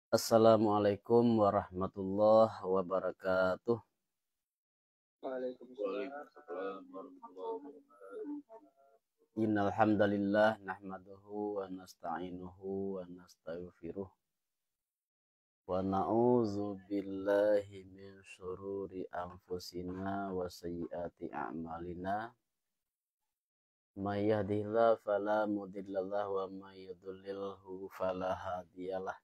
Assalamualaikum warahmatullahi wabarakatuh. Waalaikumsalam. Innal hamdalillah nahmaduhu wa nasta'inuhu wa nastaghfiruh wa na'udzu billahi min syururi anfusina wa sayyiati a'malina. May yahdihillahu fala mudhillalah wa may yudlilhu fala hadiyalah.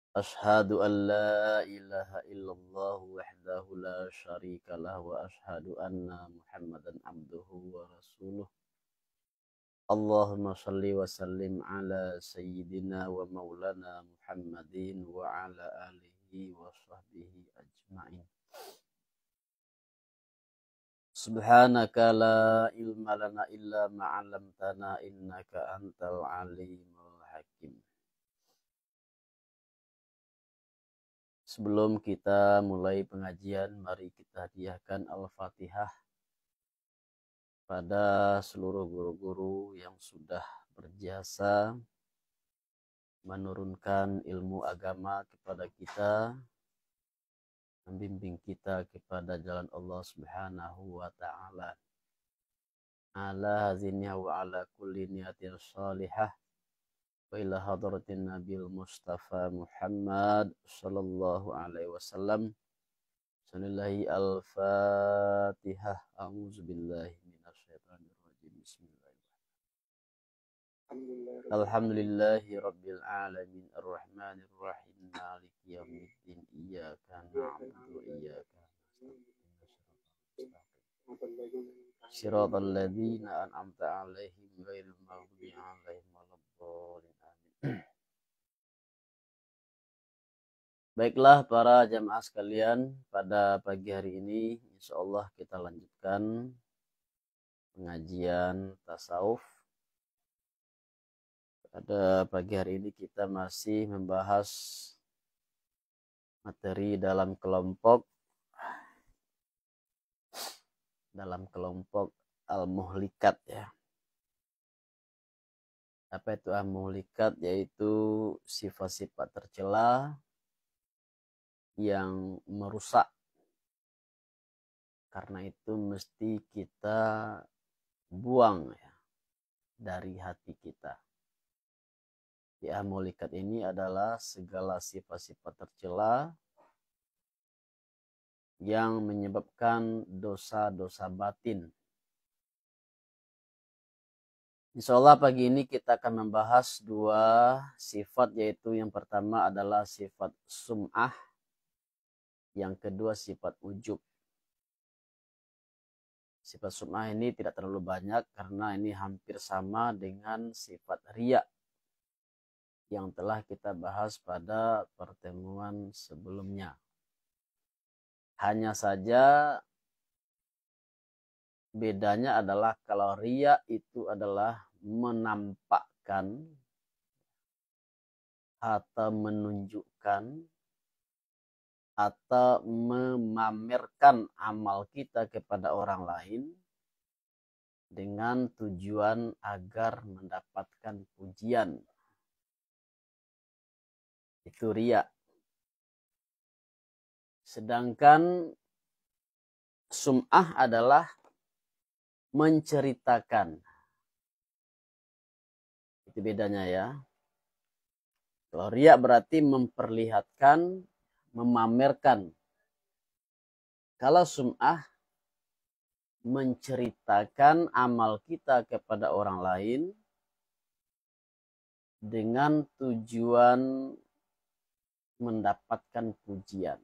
Ashhadu an la ilaha illallah wahdahu la syarika lah wa ashhadu anna Muhammadan abduhu wa rasuluh. Allahumma shalli wa sallim ala sayyidina wa maulana Muhammadin wa ala alihi wa sahbihi ajma'in. Subhanaka la ilma lana illa ma'alamtana innaka antal alimul hakim. Sebelum kita mulai pengajian, mari kita hadiahkan Al-Fatihah pada seluruh guru-guru yang sudah berjasa menurunkan ilmu agama kepada kita, membimbing kita kepada jalan Allah Subhanahu wa taala. Ala hazinnya wa ala kulli niyatin salihah wa ila hadratin Nabil Mustafa Muhammad sallallahu alaihi wasallam. Bismillahi al-Fatihah. A'udzubillahi minasyaitonir rajim. Bismillahirrahmanirrahim. Alhamdulillahi rabbil alamin arrahmanir rahim maliki yaumiddin iyyaka na'budu wa iyyaka nasta'in. Shiratal ladzina an'amta 'alaihim ghairil maghdubi 'alaihim waladdallin. Amin. Baiklah para jamaah sekalian, pada pagi hari ini insyaallah kita lanjutkan pengajian tasawuf. Pada pagi hari ini kita masih membahas materi dalam kelompok al-muhlikat ya. Apa itu al-muhlikat? Yaitu sifat-sifat tercela yang merusak. Karena itu mesti kita buang ya dari hati kita. Ya, al-muhlikat ini adalah segala sifat-sifat tercela yang menyebabkan dosa-dosa batin. Insyaallah pagi ini kita akan membahas dua sifat, yaitu yang pertama adalah sifat sum'ah, yang kedua sifat ujub. Sifat sum'ah ini tidak terlalu banyak karena ini hampir sama dengan sifat riya yang telah kita bahas pada pertemuan sebelumnya. Hanya saja bedanya adalah kalau riya itu adalah menampakkan atau menunjukkan atau memamerkan amal kita kepada orang lain dengan tujuan agar mendapatkan pujian. Itu riya. Sedangkan sum'ah adalah menceritakan. Itu bedanya ya. Kalau riya berarti memperlihatkan, memamerkan. Kalau sum'ah menceritakan amal kita kepada orang lain dengan tujuan mendapatkan pujian.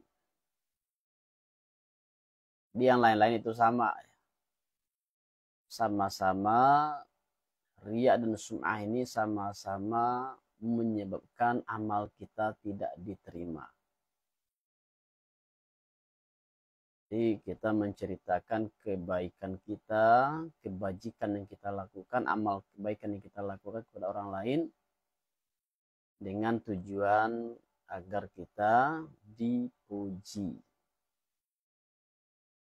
Di yang lain-lain itu sama. Sama-sama riya dan sum'ah ini sama-sama menyebabkan amal kita tidak diterima. Jadi kita menceritakan kebaikan kita, kebajikan yang kita lakukan, amal kebaikan yang kita lakukan kepada orang lain dengan tujuan agar kita dipuji.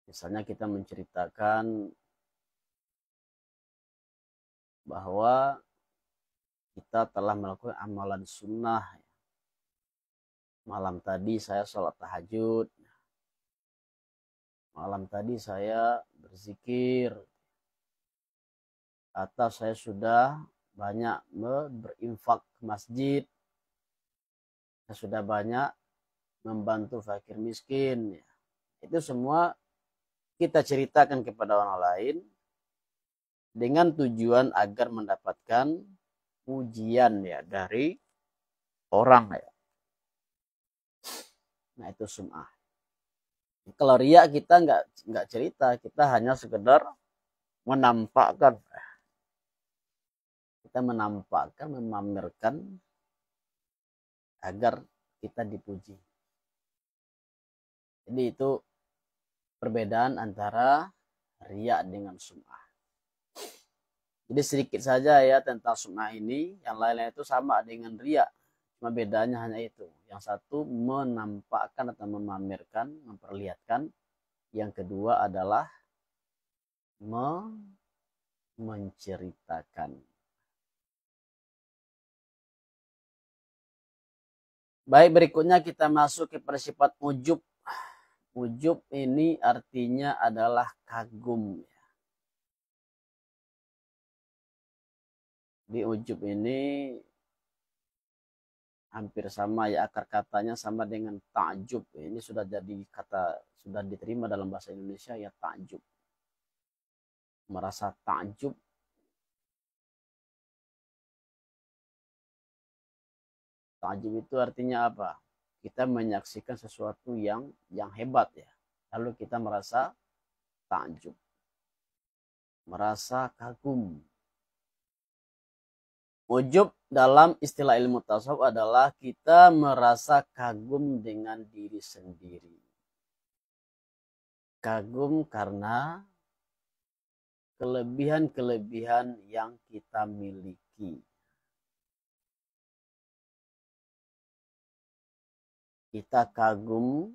Misalnya kita menceritakan bahwa kita telah melakukan amalan sunnah malam tadi saya sholat tahajud, malam tadi saya berzikir, atau saya sudah banyak berinfak ke masjid, saya sudah banyak membantu fakir miskin. Itu semua kita ceritakan kepada orang lain dengan tujuan agar mendapatkan pujian ya dari orang ya. Nah itu sum'ah. Kalau riya kita nggak cerita, kita hanya sekedar menampakkan, memamerkan agar kita dipuji. Jadi itu perbedaan antara riya dengan sum'ah. Jadi sedikit saja ya tentang sum'ah ini, yang lain-lain itu sama dengan riya. Cuma bedanya hanya itu. Yang satu menampakkan atau memamerkan, memperlihatkan. Yang kedua adalah menceritakan. Baik, berikutnya kita masuk kepada sifat ujub. Ujub ini artinya adalah kagum. Di ujub ini hampir sama ya, akar katanya sama dengan ta'jub. Ini sudah jadi kata, sudah diterima dalam bahasa Indonesia ya, ta'jub. Merasa ta'jub. Ta'jub itu artinya apa? Kita menyaksikan sesuatu yang hebat ya. Lalu kita merasa ta'jub. Merasa kagum. Ujub dalam istilah ilmu tasawuf adalah kita merasa kagum dengan diri sendiri. Kagum karena kelebihan-kelebihan yang kita miliki. Kita kagum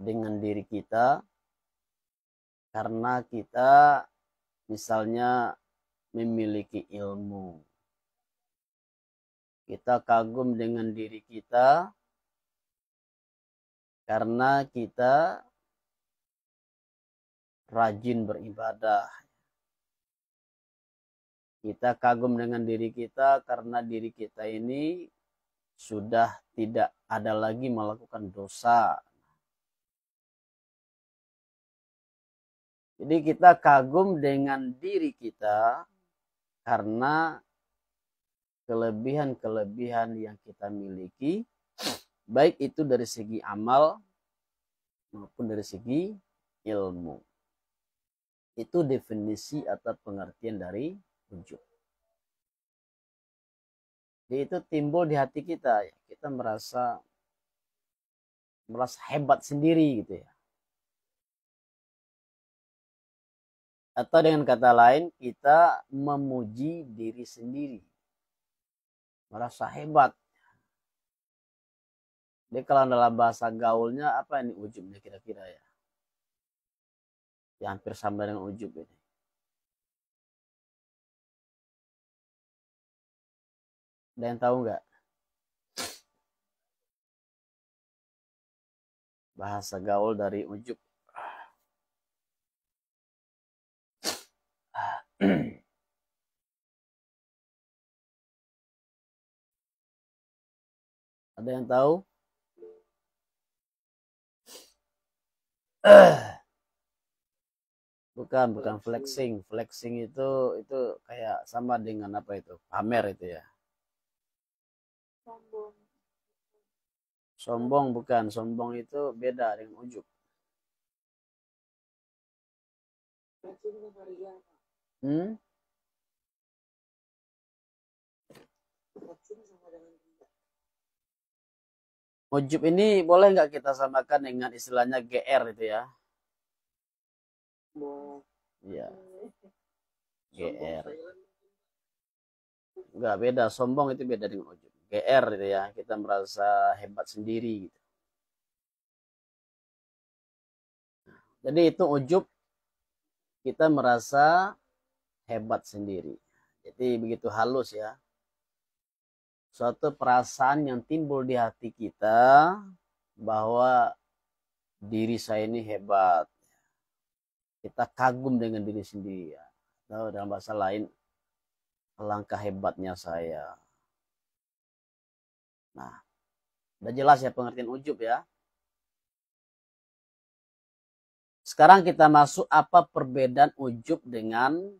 dengan diri kita karena kita misalnya memiliki ilmu. Kita kagum dengan diri kita karena kita rajin beribadah. Kita kagum dengan diri kita karena diri kita ini sudah tidak ada lagi melakukan dosa. Jadi kita kagum dengan diri kita karena kelebihan-kelebihan yang kita miliki, baik itu dari segi amal maupun dari segi ilmu. Itu definisi atau pengertian dari ujub. Jadi itu timbul di hati kita, kita merasa hebat sendiri gitu ya. Atau dengan kata lain, kita memuji diri sendiri. Merasa hebat. Jadi kalau dalam bahasa gaulnya, apa ini ujubnya kira-kira ya? Yang hampir sama dengan ujub ini. Ada yang tahu nggak? Bahasa gaul dari ujub. Ada yang tahu? Bukan flexing. Flexing itu kayak sama dengan apa itu? Pamer itu ya. Sombong bukan. Sombong itu beda dengan ujub. Ujub ini boleh nggak kita samakan dengan istilahnya GR itu ya? Iya. GR. Enggak beda, sombong itu beda dengan ujub. GR itu ya, kita merasa hebat sendiri gitu. Jadi itu ujub, kita merasa hebat sendiri. Jadi begitu halus ya. suatu perasaan yang timbul di hati kita bahwa diri saya ini hebat. Kita kagum dengan diri sendiri ya. Atau dalam bahasa lain, alangkah hebatnya saya. Nah, udah jelas ya pengertian ujub ya. Sekarang kita masuk apa perbedaan ujub dengan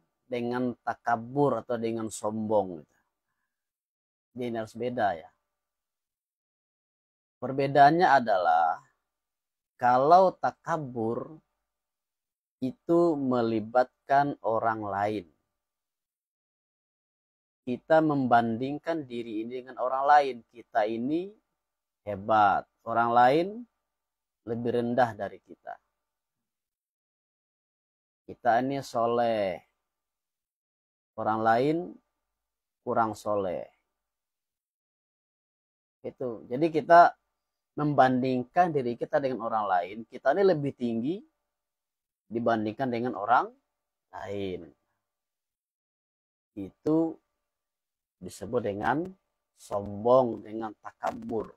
takabur atau dengan sombong. Ini harus beda ya. Perbedaannya adalah kalau takabur itu melibatkan orang lain. Kita membandingkan diri ini dengan orang lain. Kita ini hebat. Orang lain lebih rendah dari kita. Kita ini soleh. Orang lain kurang soleh. Itu. Jadi kita membandingkan diri kita dengan orang lain. Kita ini lebih tinggi dibandingkan dengan orang lain. Itu disebut dengan sombong, dengan takabur.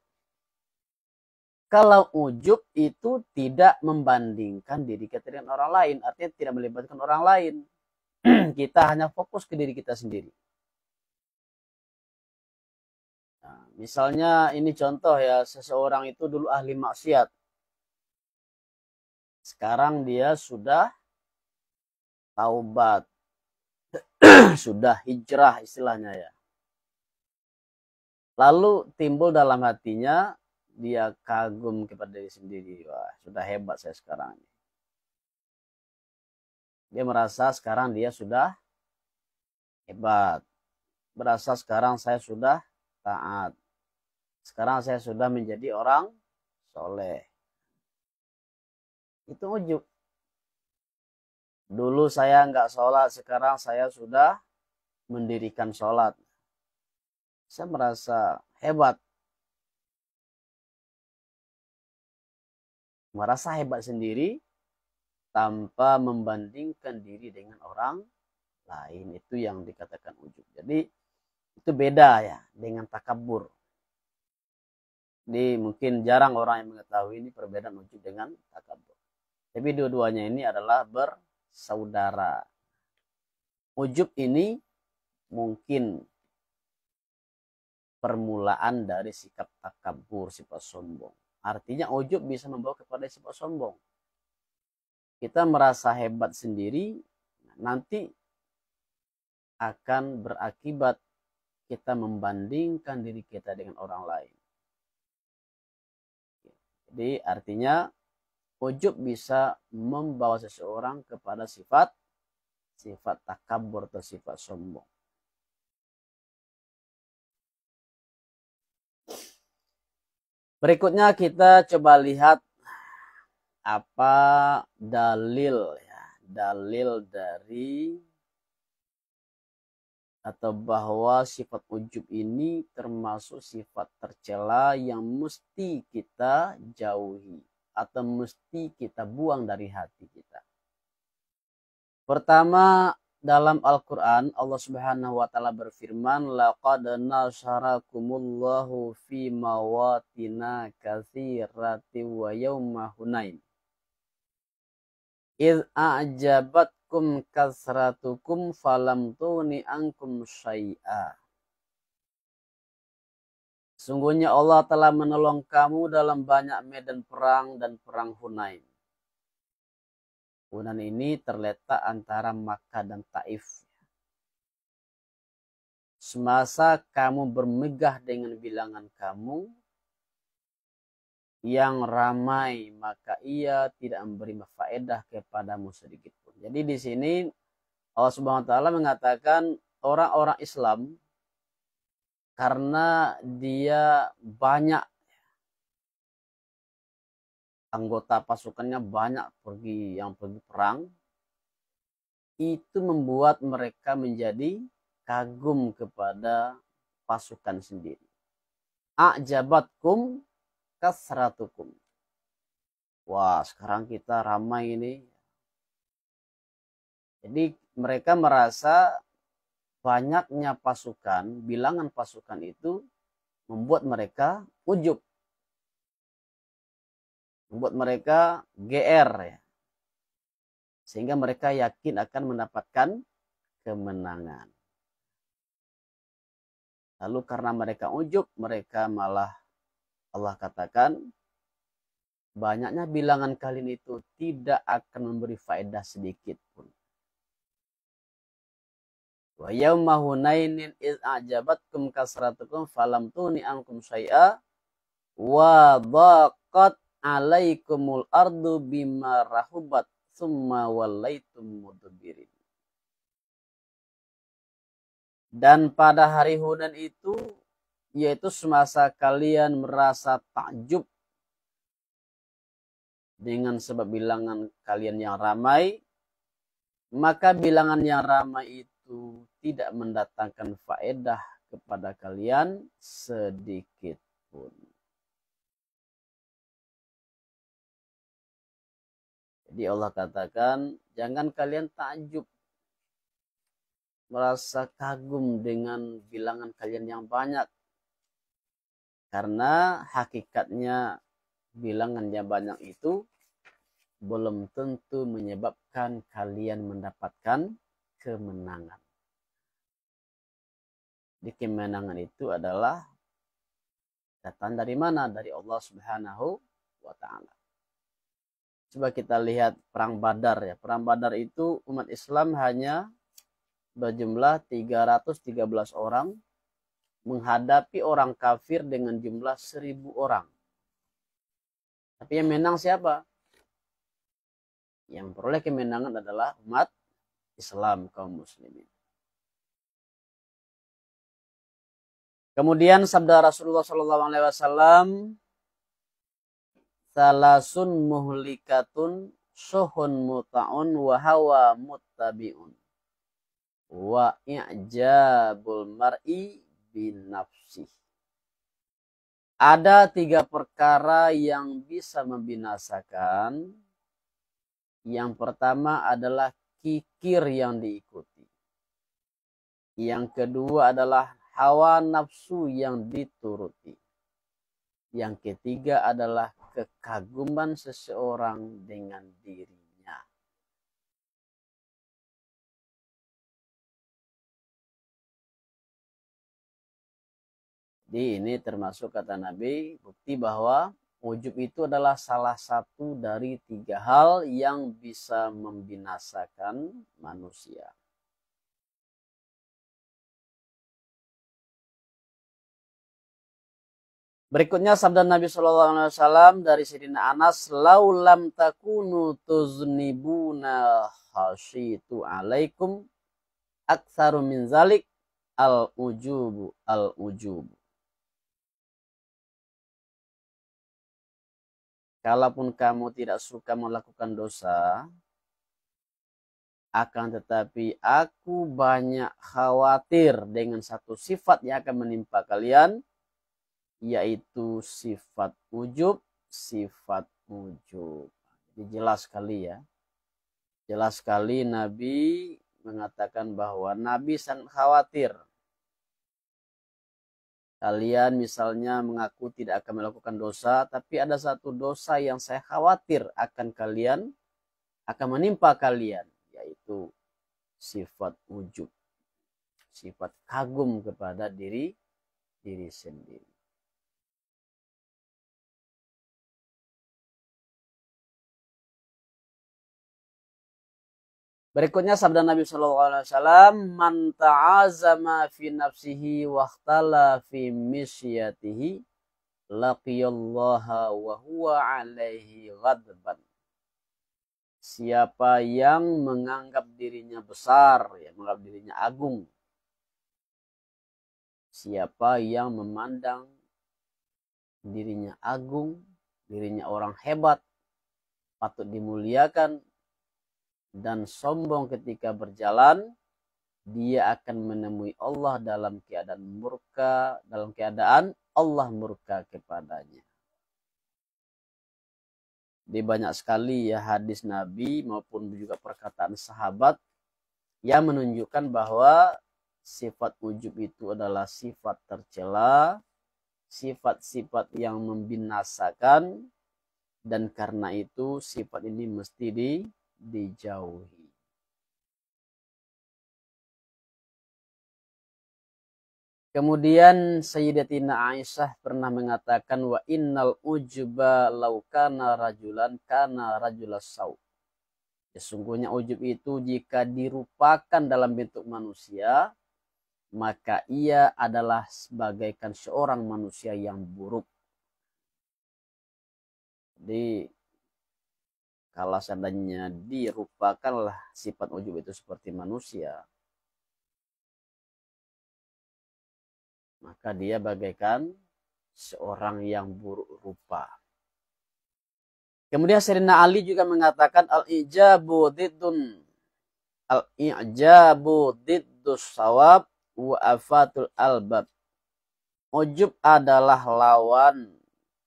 Kalau ujub itu tidak membandingkan diri kita dengan orang lain, artinya tidak melibatkan orang lain. Kita hanya fokus ke diri kita sendiri. Nah, misalnya ini contoh ya, seseorang itu dulu ahli maksiat. Sekarang dia sudah taubat, sudah hijrah istilahnya ya. Lalu timbul dalam hatinya, dia kagum kepada diri sendiri. Wah, sudah hebat saya sekarang. Dia merasa sekarang dia sudah hebat. Merasa sekarang saya sudah taat. Sekarang saya sudah menjadi orang soleh. Itu ujub. Dulu saya nggak sholat, sekarang saya sudah mendirikan sholat. Saya merasa hebat. Merasa hebat sendiri tanpa membandingkan diri dengan orang lain. Itu yang dikatakan ujub. Jadi itu beda ya dengan takabur. Jadi mungkin jarang orang yang mengetahui ini perbedaan ujub dengan takabur. Tapi dua-duanya ini adalah bersaudara. Ujub ini mungkin permulaan dari sikap takabur, sifat sombong. Artinya ujub bisa membawa kepada sifat sombong. Kita merasa hebat sendiri, nanti akan berakibat kita membandingkan diri kita dengan orang lain. Jadi artinya ujub bisa membawa seseorang kepada sifat takabur atau sifat sombong. Berikutnya kita coba lihat apa dalil dari atau bahwa sifat ujub ini termasuk sifat tercela yang mesti kita jauhi atau mesti kita buang dari hati kita. Pertama, dalam Al-Quran Allah Subhanahu wa Ta'ala berfirman, laqad nasyarakumullahu fi mawatina katsiratin wa yauma Hunain idz a'jabatkum kasratukum falam tuni ankum syai'a. Sungguhnya Allah telah menolong kamu dalam banyak medan perang dan perang Hunain. Hunain ini terletak antara Makkah dan Taif. Semasa kamu bermegah dengan bilangan kamu yang ramai, maka ia tidak memberi faedah kepadamu sedikit pun. Jadi di sini Allah Subhanahu wa Ta'ala mengatakan orang-orang Islam karena dia banyak anggota pasukannya banyak pergi perang, itu membuat mereka menjadi kagum kepada pasukan sendiri. A'jabatkum kasratukum. Wah, sekarang kita ramai ini. Jadi mereka merasa banyaknya pasukan, bilangan pasukan itu membuat mereka ujub, membuat mereka GR ya. Sehingga mereka yakin akan mendapatkan kemenangan. Lalu karena mereka ujub, mereka malah Allah katakan banyaknya bilangan kalian itu tidak akan memberi faedah sedikit pun. Wa yauma hunainin iz a'jabatkum kasratukum falam tuni ankum syai'a wa dhaqat alaikumul ardu bima rahubat summa wallaitum mudbirin. Dan pada hari Hunain itu, yaitu semasa kalian merasa takjub dengan sebab bilangan kalian yang ramai, maka bilangan yang ramai itu tidak mendatangkan faedah kepada kalian sedikit pun. Jadi Allah katakan, jangan kalian takjub, merasa kagum dengan bilangan kalian yang banyak. Karena hakikatnya bilangan yang banyak itu belum tentu menyebabkan kalian mendapatkan kemenangan. Di kemenangan itu adalah datang dari mana? Dari Allah Subhanahu wa Ta'ala. Coba kita lihat perang Badar ya. Perang Badar itu umat Islam hanya berjumlah 313 orang menghadapi orang kafir dengan jumlah 1000 orang. Tapi yang menang siapa? Yang peroleh kemenangan adalah umat Islam, kaum muslimin. Kemudian sabda Rasulullah SAW, salasun muhlikatun suhun muta'un wa hawa muttabi'un wa i'jabul mar'i bin nafsih. Ada 3 perkara yang bisa membinasakan. Yang pertama adalah kikir yang diikuti. Yang kedua adalah hawa nafsu yang dituruti. Yang ketiga adalah kekaguman seseorang dengan dirinya. Jadi ini termasuk kata Nabi, bukti bahwa ujub itu adalah salah satu dari 3 hal yang bisa membinasakan manusia. Berikutnya sabda Nabi SAW dari Sayyidina Anas, laulam takunu tuznibuna khasyitu alaikum aktsaru min zalik al-ujubu al-ujubu. Kalaupun kamu tidak suka melakukan dosa, akan tetapi aku banyak khawatir dengan satu sifat yang akan menimpa kalian, yaitu sifat ujub, sifat ujub. Jadi jelas sekali ya. Jelas sekali Nabi mengatakan bahwa Nabi sangat khawatir. Kalian misalnya mengaku tidak akan melakukan dosa, tapi ada satu dosa yang saya khawatir akan kalian, akan menimpa kalian, yaitu sifat ujub. Sifat kagum kepada diri sendiri. Berikutnya sabda Nabi SAW, man ta'azama fi nafsihi wa ikhtala fi misyatihi laqiyallaha wa huwa alaihi ghadban. Siapa yang menganggap dirinya besar, ya, menganggap dirinya agung. Siapa yang memandang dirinya agung, dirinya orang hebat, patut dimuliakan, dan sombong ketika berjalan, dia akan menemui Allah dalam keadaan murka, dalam keadaan Allah murka kepadanya. Di banyak sekali ya hadis Nabi maupun juga perkataan sahabat yang menunjukkan bahwa sifat ujub itu adalah sifat tercela, sifat-sifat yang membinasakan, dan karena itu sifat ini mesti dijauhi. Kemudian Sayyidatina Aisyah pernah mengatakan, wa innal ujba law kana rajulan kana rajulas saw. Sesungguhnya ujub itu jika dirupakan dalam bentuk manusia, maka ia adalah sebagaikan seorang manusia yang buruk. Jadi kalau seandainya dirupakanlah sifat ujub itu seperti manusia, maka dia bagaikan seorang yang buruk rupa. Kemudian Sayyidina Ali juga mengatakan al-ijabu diddus sawab wa afatul albab. Ujub adalah lawan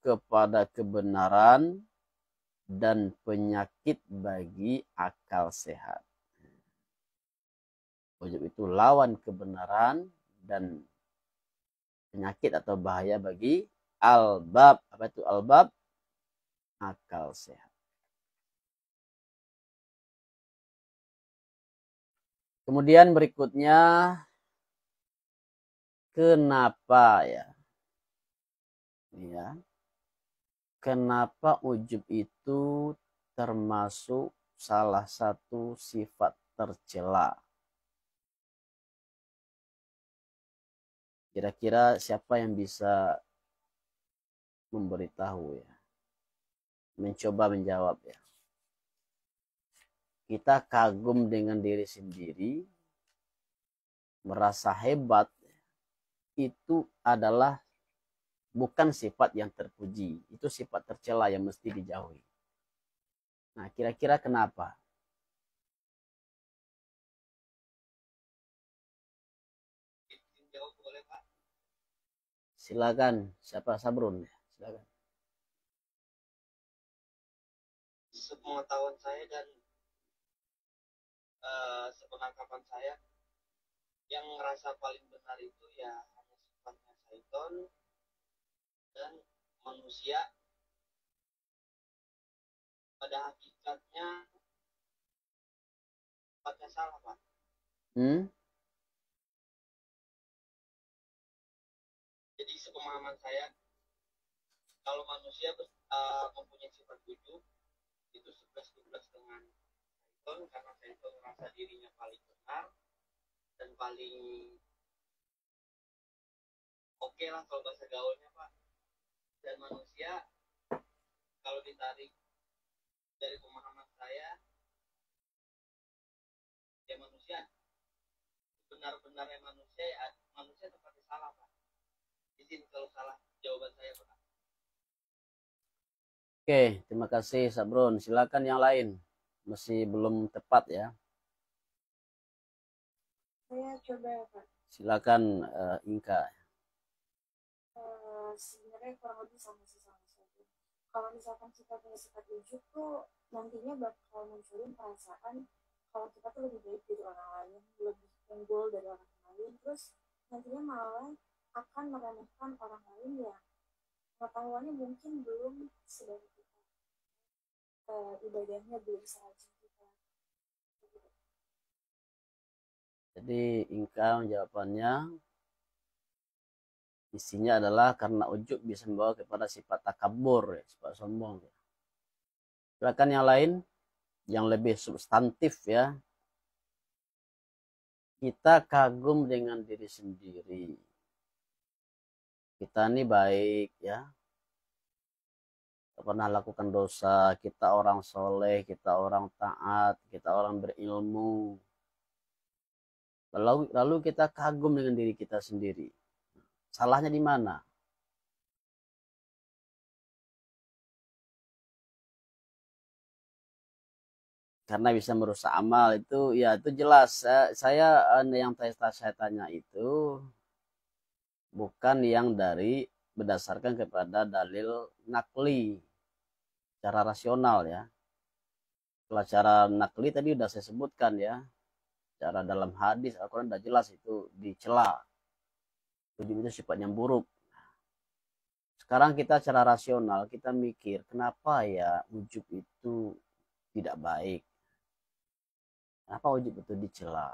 kepada kebenaran dan penyakit bagi akal sehat. Ujub itu lawan kebenaran dan penyakit atau bahaya bagi albab. Apa itu albab? Akal sehat. Kemudian berikutnya, kenapa ya? Kenapa ujub itu termasuk salah satu sifat tercela? Kira-kira siapa yang bisa memberitahu ya? Mencoba menjawab ya. Kita kagum dengan diri sendiri, merasa hebat, itu adalah bukan sifat yang terpuji. Itu sifat tercela yang mesti dijauhi. Nah, kira-kira kenapa? Silakan, siapa? Sabrun? Silakan. Sepengetahuan saya dan sepenangkapan saya, yang ngerasa paling benar itu ya hanya sifatnya syaitan dan manusia pada hakikatnya sifatnya salah, Pak. Jadi sepemahaman saya, kalau manusia mempunyai sifat ujub itu 11-12 dengan syaitan, karena syaitan merasa dirinya paling benar dan paling oke lah kalau bahasa gaulnya, Pak. Dan manusia kalau ditarik dari pemahaman saya, ya manusia benar-benarnya manusia, ya manusia tempatnya salah, Pak. Izin kalau salah jawaban saya, Pak. Oke, terima kasih Sabrun. Silakan yang lain. Masih belum tepat ya. Saya coba ya, Pak. Silakan Inka. Sebenarnya kurang lebih sama saja. Kalau misalkan kita punya sifat ujub tuh nantinya bakal munculin perasaan kalau kita tuh lebih baik dari orang lain, lebih unggul dari orang lain, terus nantinya malah akan meremehkan orang lain yang pengetahuannya mungkin belum sebaik kita, ibadahnya belum serajin kita. Jadi Inka jawabannya isinya adalah karena ujub bisa membawa kepada sifat takabur, ya, sifat sombong. Ya. Silakan yang lain yang lebih substantif ya. Kita kagum dengan diri sendiri. Kita ini baik ya. Tidak pernah lakukan dosa, kita orang soleh, kita orang taat, kita orang berilmu. Lalu kita kagum dengan diri kita sendiri. Salahnya di mana? Karena bisa merusak amal itu, ya itu jelas. Saya yang saya tanya itu bukan yang dari berdasarkan kepada dalil nakli, secara rasional ya. Kalau cara nakli tadi sudah saya sebutkan ya. Cara dalam hadis Al-Quran sudah jelas itu dicela. Ujub itu sifat yang buruk. Sekarang kita secara rasional, kita mikir, kenapa ya ujub itu tidak baik? Kenapa ujub itu dicela?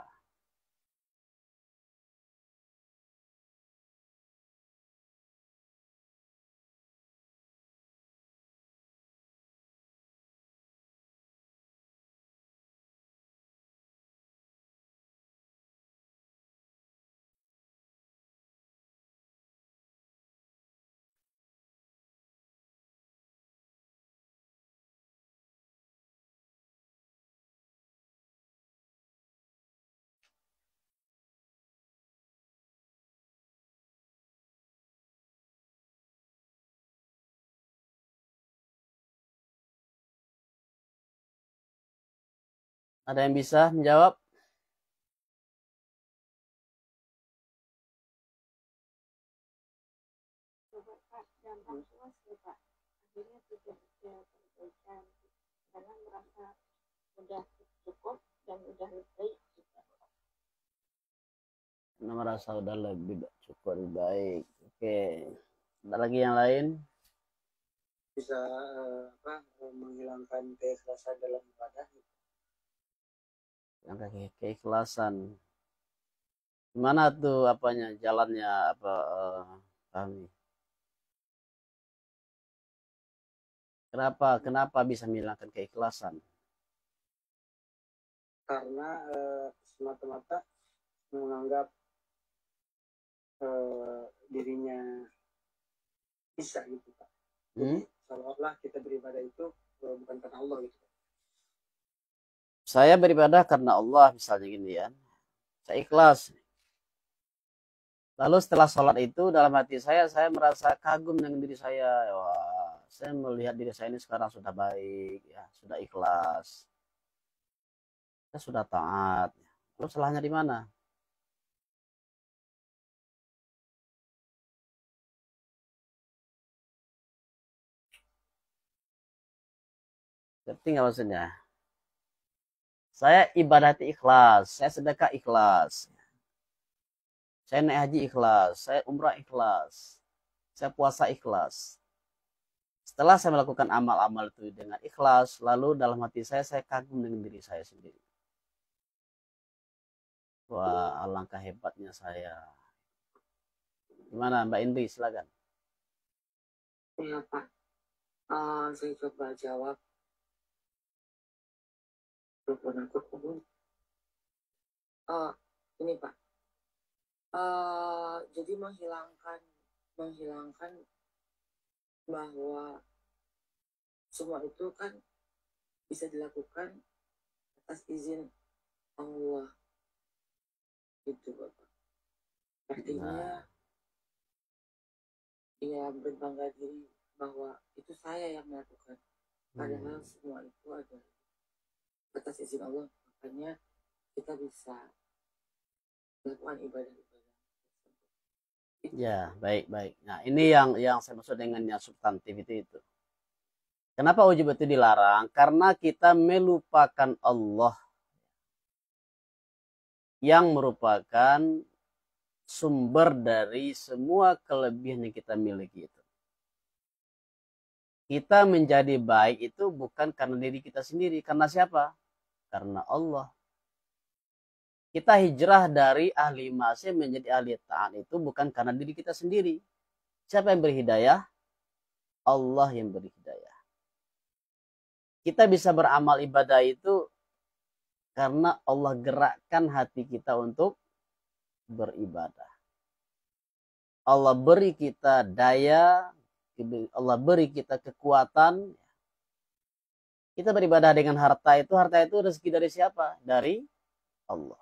Ada yang bisa menjawab? Coba Pak, gampang puas ya Pak. Akhirnya tidak ada perbaikan karena merasa udah cukup dan udah lebih juga. Merasa udah lebih cukup lebih baik. Oke. Ada lagi yang lain? Bisa menghilangkan keikhlasan dalam ibadah. Yang keikhlasan. Gimana tuh apanya jalannya apa kami? Kenapa bisa menghilangkan keikhlasan? Karena semata-mata menganggap dirinya bisa gitu Pak. Jadi seolah-olah kita beribadah itu bukan karena Allah gitu. Saya beribadah karena Allah misalnya gini ya. Saya ikhlas. Lalu setelah sholat itu dalam hati saya merasa kagum dengan diri saya. Wah, saya melihat diri saya ini sekarang sudah baik, ya, sudah ikhlas. Saya sudah taat. Lalu salahnya di mana? Ngerti nggak maksudnya? Saya ibadati ikhlas, saya sedekah ikhlas. Saya naik haji ikhlas, saya umrah ikhlas. Saya puasa ikhlas. Setelah saya melakukan amal-amal itu dengan ikhlas, lalu dalam hati saya kagum dengan diri saya sendiri. Wah, alangkah hebatnya saya. Gimana Mbak Indri, silakan. Iya Pak, saya coba jawab. Telepon aku kabur. Ini Pak, jadi menghilangkan bahwa semua itu kan bisa dilakukan atas izin Allah gitu Bapak. Artinya ya berbangga diri bahwa itu saya yang melakukan, padahal semua itu ada atas izin Allah, makanya kita bisa melakukan ibadah-ibadah. Ya, baik. Nah, ini yang saya maksud dengan yang substantif itu. Kenapa ujub itu dilarang? Karena kita melupakan Allah yang merupakan sumber dari semua kelebihan yang kita miliki itu. Kita menjadi baik itu bukan karena diri kita sendiri. Karena siapa? Karena Allah. Kita hijrah dari ahli maksiat menjadi ahli taat itu bukan karena diri kita sendiri. Siapa yang beri hidayah? Allah yang beri hidayah. Kita bisa beramal ibadah itu karena Allah gerakkan hati kita untuk beribadah. Allah beri kita daya, Allah beri kita kekuatan. Kita beribadah dengan harta itu rezeki dari siapa? Dari Allah.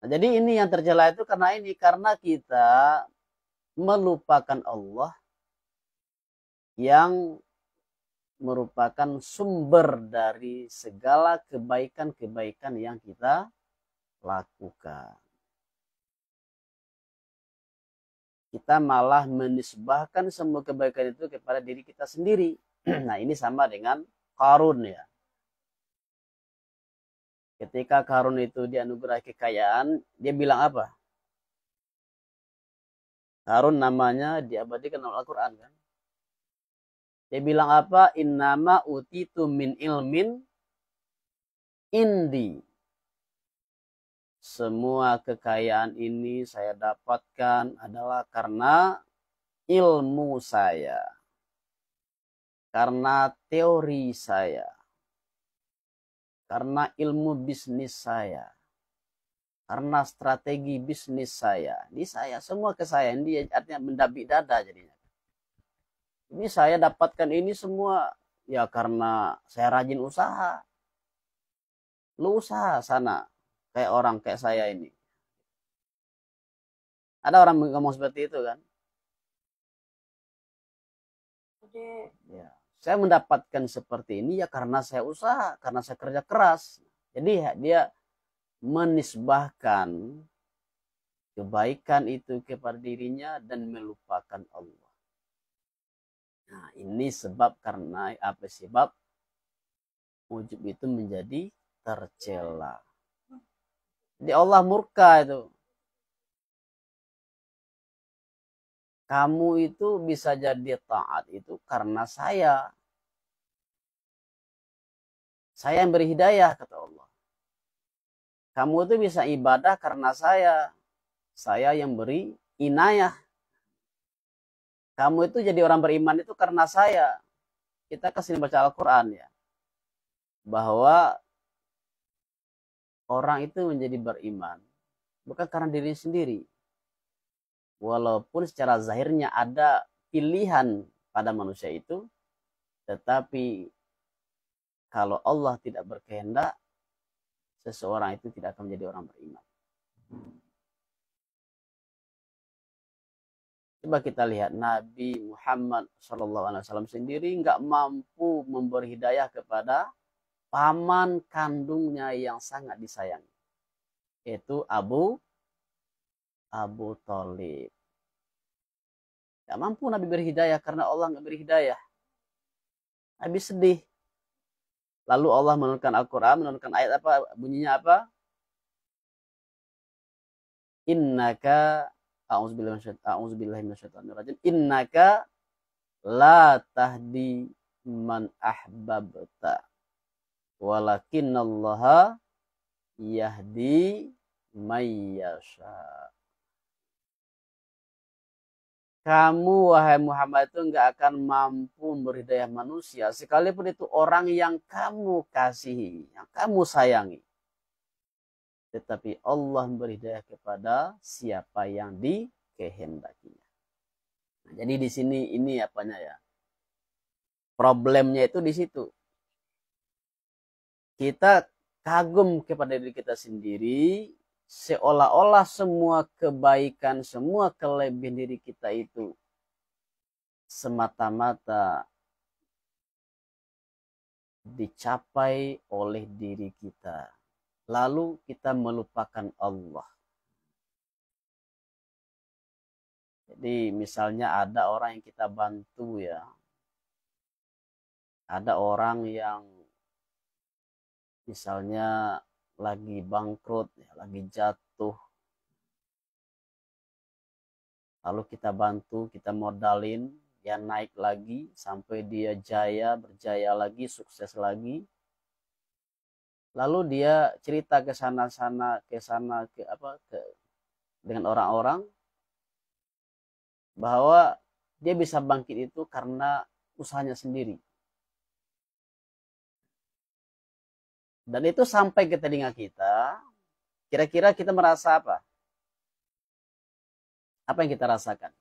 Nah, jadi ini yang tercela itu karena kita melupakan Allah yang merupakan sumber dari segala kebaikan-kebaikan yang kita lakukan. Kita malah menisbahkan semua kebaikan itu kepada diri kita sendiri. Nah, ini sama dengan Qarun ya. Ketika Qarun itu dianugerahi kekayaan, dia bilang apa? Harun namanya diabadikan dalam Al-Quran kan. Dia bilang apa? Innama utitu min ilmin indi. Semua kekayaan ini saya dapatkan adalah karena ilmu saya. Karena teori saya. Karena ilmu bisnis saya. Karena strategi bisnis saya. Ini saya, semua ke saya. Ini artinya mendabik dada jadinya. Ini saya dapatkan ini semua ya karena saya rajin usaha. Lu usaha sana. Kayak orang kayak saya ini. Ada orang ngomong seperti itu kan? Jadi Ya. Saya mendapatkan seperti ini ya karena saya usaha. Karena saya kerja keras. Jadi dia menisbahkan kebaikan itu kepada dirinya dan melupakan Allah. Nah, ini sebab karena apa sebab ujub itu menjadi tercela. Jadi Allah murka itu. Kamu itu bisa jadi taat itu karena saya. Saya yang beri hidayah kata Allah. Kamu itu bisa ibadah karena saya. Saya yang beri inayah. Kamu itu jadi orang beriman itu karena saya. Kita kesini baca Al-Quran ya. Bahwa orang itu menjadi beriman. Bukan karena diri sendiri. Walaupun secara zahirnya ada pilihan pada manusia itu. Tetapi kalau Allah tidak berkehendak. Seseorang itu tidak akan menjadi orang beriman. Coba kita lihat Nabi Muhammad SAW sendiri nggak mampu memberi hidayah kepada paman kandungnya yang sangat disayangi, yaitu Abu Thalib. Nggak mampu Nabi beri hidayah karena Allah nggak beri hidayah. Nabi sedih. Lalu Allah menurunkan Al-Quran, menurunkan ayat apa? Bunyinya apa? Innaka a'udzubillahi minasyaitonirrajim. Innaka la tahdi man ahbabta. Walakinallaha yahdi may yasha. Kamu wahai Muhammad itu enggak akan mampu memberi hidayah manusia sekalipun itu orang yang kamu kasihi, yang kamu sayangi. Tetapi Allah memberi hidayah kepada siapa yang dikehendakinya. Nah, jadi di sini ini apanya ya? Problemnya itu di situ. Kita kagum kepada diri kita sendiri, seolah-olah semua kebaikan, semua kelebihan diri kita itu semata-mata dicapai oleh diri kita. Lalu kita melupakan Allah. Jadi misalnya ada orang yang kita bantu ya. Ada orang yang misalnya lagi bangkrut, ya, lagi jatuh. Lalu kita bantu, kita modalin, dia naik lagi sampai dia jaya, berjaya lagi, sukses lagi. Lalu dia cerita ke sana-sana, dengan orang-orang bahwa dia bisa bangkit itu karena usahanya sendiri. Dan itu sampai ke telinga kita, kira-kira kita merasa apa? Apa yang kita rasakan?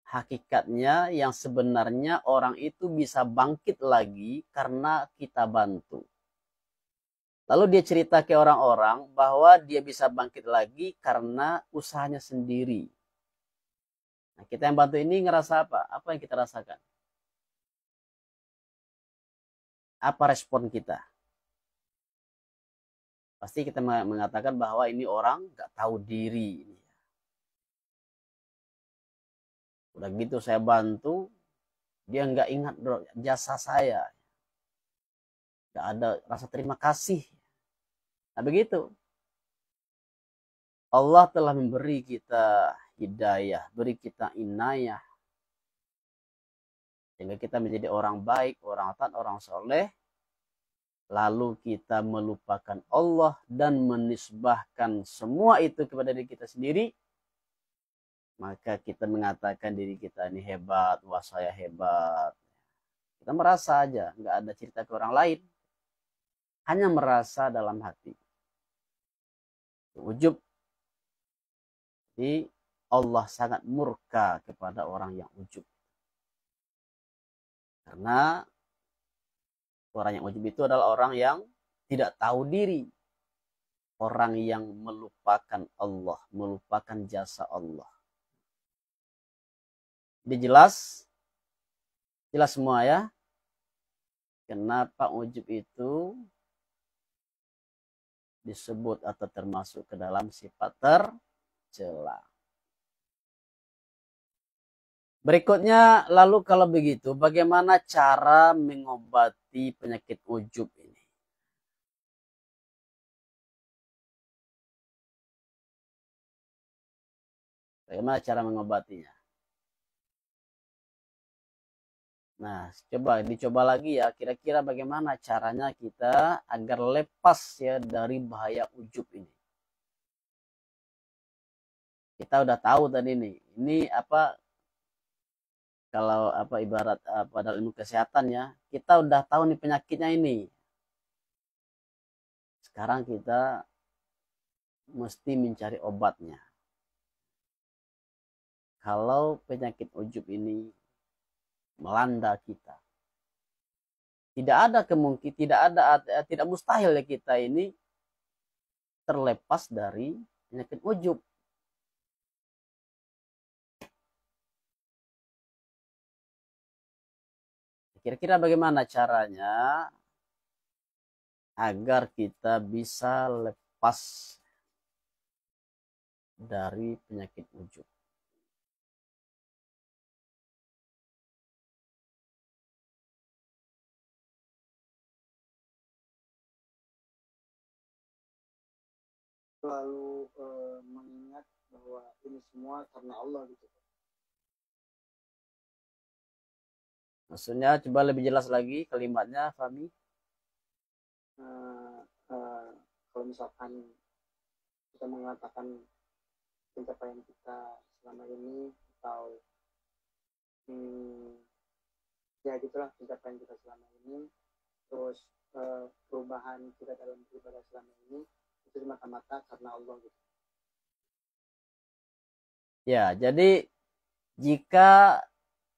Hakikatnya yang sebenarnya orang itu bisa bangkit lagi karena kita bantu. Lalu dia cerita ke orang-orang bahwa dia bisa bangkit lagi karena usahanya sendiri. Nah, kita yang bantu ini ngerasa apa? Apa yang kita rasakan? Apa respon kita? Pasti kita mengatakan bahwa ini orang nggak tahu diri. Udah gitu saya bantu, dia nggak ingat jasa saya. Nggak ada rasa terima kasih. Nah begitu. Allah telah memberi kita hidayah, beri kita inayah. Sehingga kita menjadi orang baik, orang taat, orang soleh. Lalu kita melupakan Allah dan menisbahkan semua itu kepada diri kita sendiri. Maka kita mengatakan diri kita ini hebat, wah saya hebat. Kita merasa aja, nggak ada cerita ke orang lain. Hanya merasa dalam hati. Ujub. Jadi Allah sangat murka kepada orang yang ujub. Karena orang yang ujub itu adalah orang yang tidak tahu diri. Orang yang melupakan Allah, melupakan jasa Allah. Jadi jelas semua ya. Kenapa ujub itu disebut atau termasuk ke dalam sifat tercela. Berikutnya, lalu kalau begitu, bagaimana cara mengobati penyakit ujub ini? Bagaimana cara mengobatinya? Nah, dicoba lagi ya, kira-kira bagaimana caranya kita agar lepas ya dari bahaya ujub ini. Kita udah tahu tadi nih, ini apa, kalau apa ibarat pada ilmu kesehatan ya, kita udah tahu nih penyakitnya ini. Sekarang kita mesti mencari obatnya. Kalau penyakit ujub ini melanda kita, tidak mustahil ya kita ini terlepas dari penyakit ujub. Kira-kira bagaimana caranya agar kita bisa lepas dari penyakit ujub? Selalu mengingat bahwa ini semua karena Allah gitu. Maksudnya coba lebih jelas lagi kalimatnya, Fahmi. Kalau misalkan kita mengatakan pencapaian kita selama ini atau ya gitulah pencapaian kita selama ini, terus perubahan kita dalam beribadah selama ini itu semata-mata karena Allah gitu. Ya, jadi jika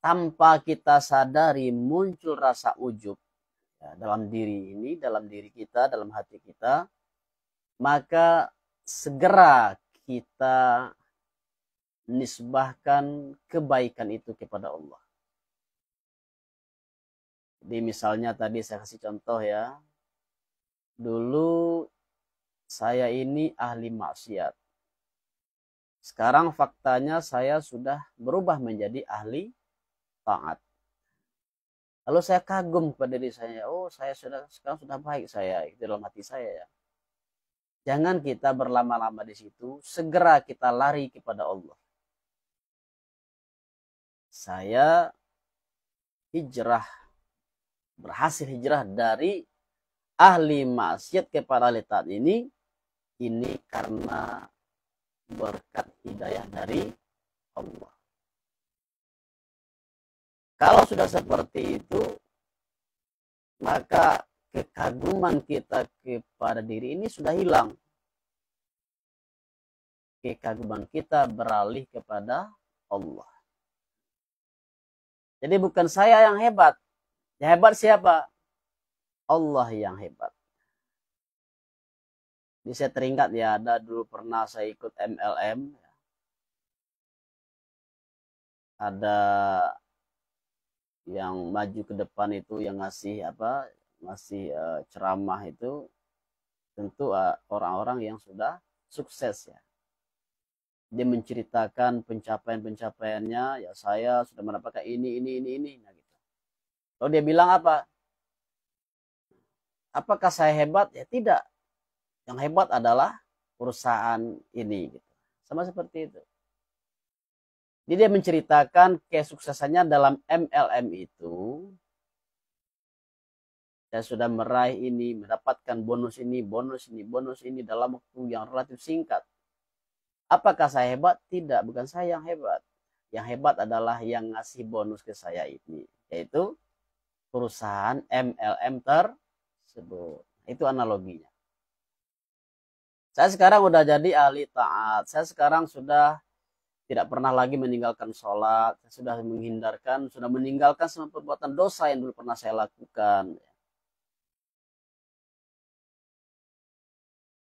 tanpa kita sadari muncul rasa ujub ya, dalam diri kita, dalam hati kita, maka segera kita nisbahkan kebaikan itu kepada Allah. Jadi misalnya tadi saya kasih contoh ya, dulu saya ini ahli maksiat. Sekarang faktanya saya sudah berubah menjadi ahli taat. Lalu saya kagum kepada diri saya, oh saya sekarang sudah baik saya itu dalam hati saya ya. Jangan kita berlama-lama di situ, segera kita lari kepada Allah. Saya berhasil hijrah dari ahli maksiat kepada ahli taat ini karena berkat hidayah dari Allah. Kalau sudah seperti itu, maka kekaguman kita kepada diri ini sudah hilang. Kekaguman kita beralih kepada Allah. Jadi bukan saya yang hebat. Yang hebat siapa? Allah yang hebat. Ini saya teringat ya, ada dulu pernah saya ikut MLM. Ada yang maju ke depan itu yang ngasih ceramah itu tentu orang-orang yang sudah sukses ya. Dia menceritakan pencapaiannya, ya saya sudah mendapatkan ini. Nah gitu. Lalu dia bilang apa? Apakah saya hebat? Ya tidak. Yang hebat adalah perusahaan ini gitu. Sama seperti itu. Jadi dia menceritakan kesuksesannya dalam MLM itu. Saya sudah meraih ini, mendapatkan bonus ini, bonus ini, bonus ini dalam waktu yang relatif singkat. Apakah saya hebat? Tidak, bukan saya yang hebat. Yang hebat adalah yang ngasih bonus ke saya ini, yaitu perusahaan MLM tersebut. Itu analoginya. Saya sekarang udah jadi ahli taat. Saya sekarang sudah tidak pernah lagi meninggalkan sholat. Saya sudah meninggalkan semua perbuatan dosa yang dulu pernah saya lakukan.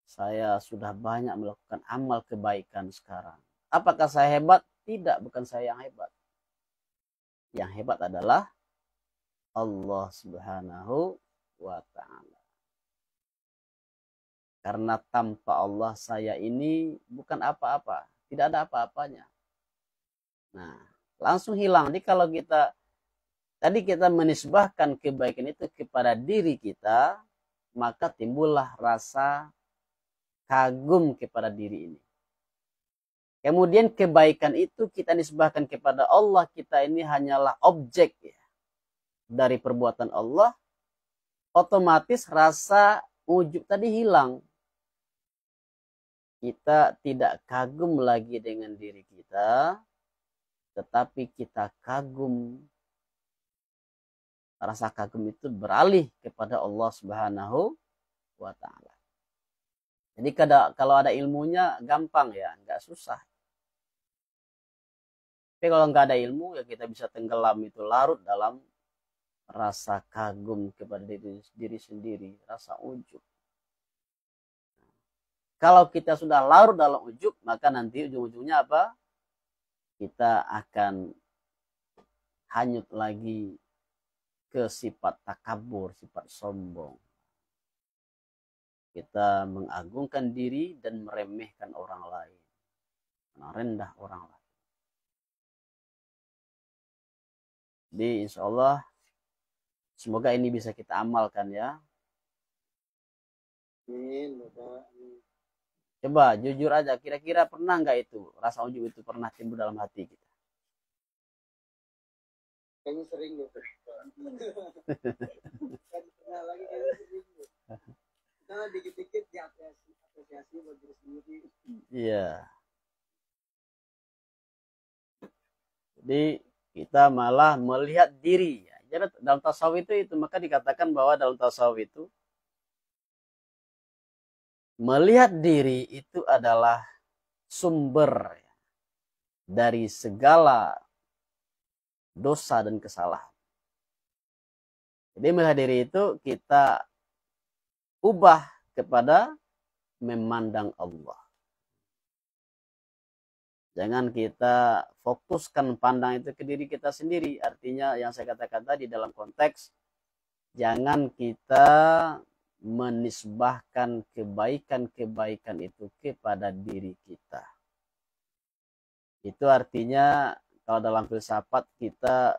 Saya sudah banyak melakukan amal kebaikan sekarang. Apakah saya hebat? Tidak, bukan saya yang hebat. Yang hebat adalah Allah Subhanahu wa Ta'ala. Karena tanpa Allah saya ini bukan apa-apa. Tidak ada apa-apanya. Nah, langsung hilang. Jadi kalau tadi kita menisbahkan kebaikan itu kepada diri kita, maka timbullah rasa kagum kepada diri ini. Kemudian kebaikan itu kita nisbahkan kepada Allah, kita ini hanyalah objek ya, dari perbuatan Allah, otomatis rasa ujub tadi hilang. Kita tidak kagum lagi dengan diri kita, tetapi kita kagum. Rasa kagum itu beralih kepada Allah Subhanahu wa Ta'ala. Jadi kalau ada ilmunya gampang ya, nggak susah. Tapi kalau nggak ada ilmu ya kita bisa tenggelam itu, larut dalam rasa kagum kepada diri sendiri, rasa ujub. Kalau kita sudah larut dalam ujub, maka nanti ujung-ujungnya apa? Kita akan hanyut lagi ke sifat takabur, sifat sombong. Kita mengagungkan diri dan meremehkan orang lain. Merendah orang lain. Jadi insya Allah semoga ini bisa kita amalkan ya. Coba jujur aja, kira-kira pernah nggak itu rasa ujub itu pernah timbul dalam hati kita? Kayaknya sering deh. Pernah lagi kayaknya sering deh. Kita dikit-dikit diapresiasi buat diri sendiri. Iya. Jadi kita malah melihat diri. Jadi dalam tasawuf itu maka dikatakan bahwa dalam tasawuf itu melihat diri itu adalah sumber dari segala dosa dan kesalahan. Jadi melihat diri itu kita ubah kepada memandang Allah. Jangan kita fokuskan pandang itu ke diri kita sendiri. Artinya yang saya katakan tadi dalam konteks, jangan kita menisbahkan kebaikan-kebaikan itu kepada diri kita. Itu artinya kalau dalam filsafat kita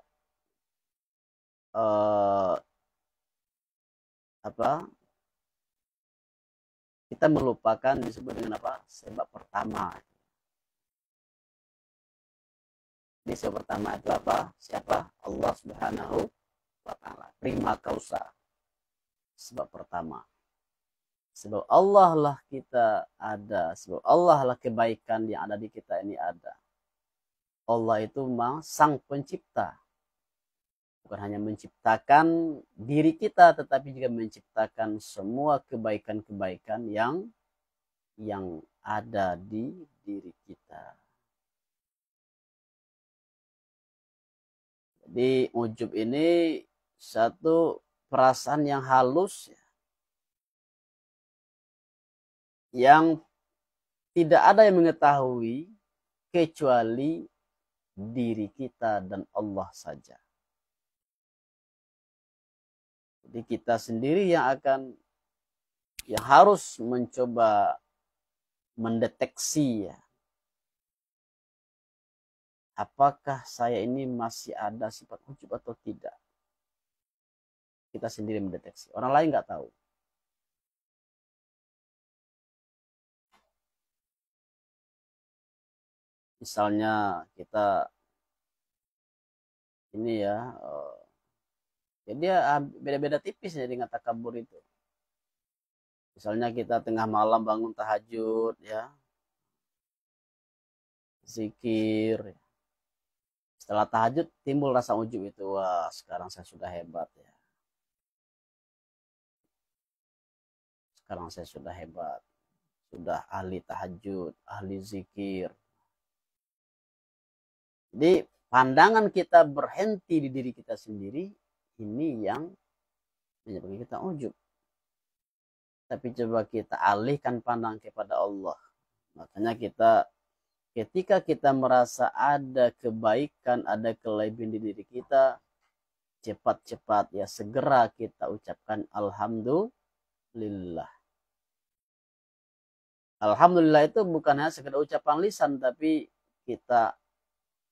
kita melupakan disebut dengan apa? Sebab pertama. Jadi sebab pertama itu apa? Siapa? Allah Subhanahu wa Ta'ala. Prima causa. Sebab pertama. Sebab Allah lah kita ada. Sebab Allah lah kebaikan yang ada di kita ini ada. Allah itu memang sang pencipta. Bukan hanya menciptakan diri kita, tetapi juga menciptakan semua kebaikan-kebaikan yang ada di diri kita. Jadi ujub ini satu perasaan yang halus ya, yang tidak ada yang mengetahui kecuali diri kita dan Allah saja. Jadi kita sendiri yang harus mencoba mendeteksi ya, apakah saya ini masih ada sifat ujub atau tidak. Kita sendiri mendeteksi. Orang lain nggak tahu. misalnya kita ini ya, jadi dia beda-beda tipis ya dengan takabur itu. Misalnya kita tengah malam bangun tahajud ya, zikir. Setelah tahajud timbul rasa ujub itu, wah sekarang saya sudah hebat ya. Sekarang saya sudah hebat. Sudah ahli tahajud, ahli zikir. Jadi pandangan kita berhenti di diri kita sendiri, ini yang menyebabkan kita ujub. Tapi coba kita alihkan pandangan kepada Allah. Makanya ketika kita merasa ada kebaikan, ada kelebihan di diri kita, cepat-cepat ya segera kita ucapkan alhamdulillah. Alhamdulillah itu bukan hanya sekedar ucapan lisan, tapi kita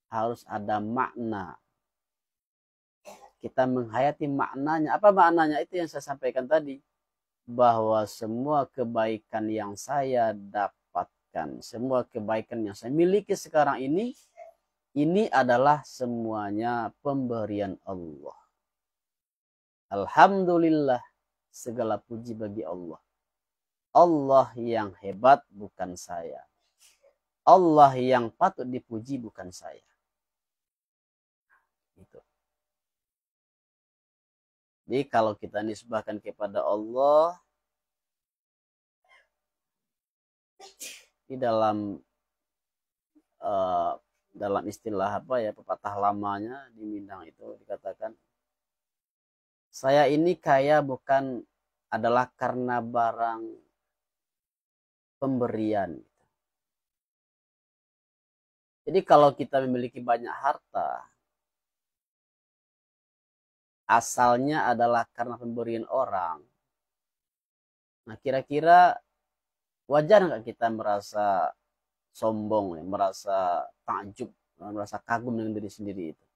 harus ada makna. Kita menghayati maknanya. Apa maknanya? Itu yang saya sampaikan tadi. Bahwa semua kebaikan yang saya dapatkan, semua kebaikan yang saya miliki sekarang ini adalah semuanya pemberian Allah. Alhamdulillah, segala puji bagi Allah. Allah yang hebat bukan saya. Allah yang patut dipuji bukan saya. Gitu. Jadi kalau kita nisbahkan kepada Allah, di dalam istilah pepatah lamanya di Minang itu dikatakan, saya ini kaya bukan adalah karena barang pemberian. Jadi kalau kita memiliki banyak harta, asalnya adalah karena pemberian orang. Nah, kira-kira wajar nggak kita merasa sombong, ya, merasa takjub, merasa kagum dengan diri sendiri itu?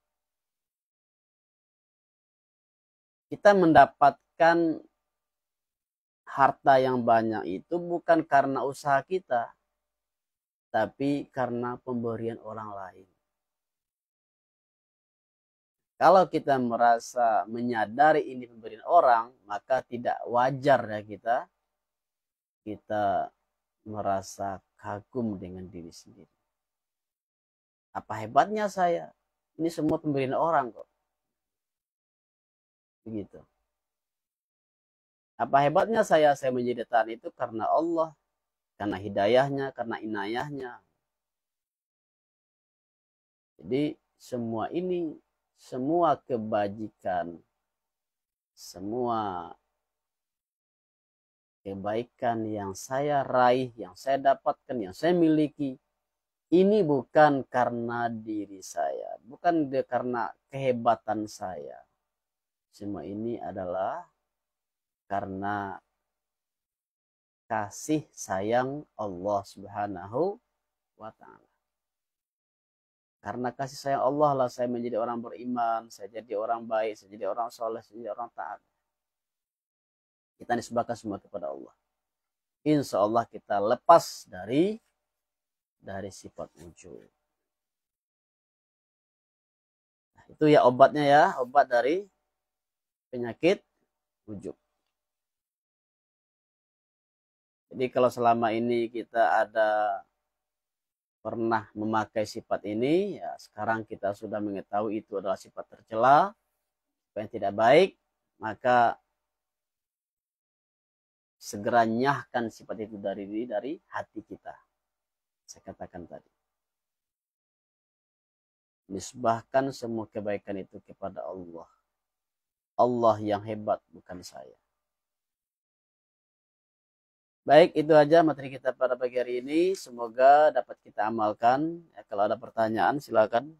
Kita mendapatkan harta yang banyak itu bukan karena usaha kita, tapi karena pemberian orang lain. Kalau kita merasa menyadari ini pemberian orang, maka tidak wajar ya kita merasa kagum dengan diri sendiri. Apa hebatnya saya? Ini semua pemberian orang kok. Begitu. Apa hebatnya saya menjadi taat itu karena Allah, karena hidayahnya, karena inayahnya. Jadi semua ini, semua kebajikan, semua kebaikan yang saya raih, yang saya dapatkan, yang saya miliki, ini bukan karena diri saya, bukan karena kehebatan saya. Semua ini adalah karena kasih sayang Allah Subhanahu wa Ta'ala. Karena kasih sayang Allah lah saya menjadi orang beriman, saya jadi orang baik, saya jadi orang soleh, saya jadi orang taat. Kita nisbahkan semua kepada Allah. Insya Allah kita lepas dari sifat ujub. Nah, itu ya obatnya ya, obat dari penyakit ujub. Jadi kalau selama ini kita pernah memakai sifat ini, ya sekarang kita sudah mengetahui itu adalah sifat tercela, yang tidak baik, maka segera nyahkan sifat itu dari hati kita. Saya katakan tadi. Nisbahkan semua kebaikan itu kepada Allah. Allah yang hebat, bukan saya. Baik, itu aja materi kita pada pagi hari ini. Semoga dapat kita amalkan. Ya, kalau ada pertanyaan, silakan.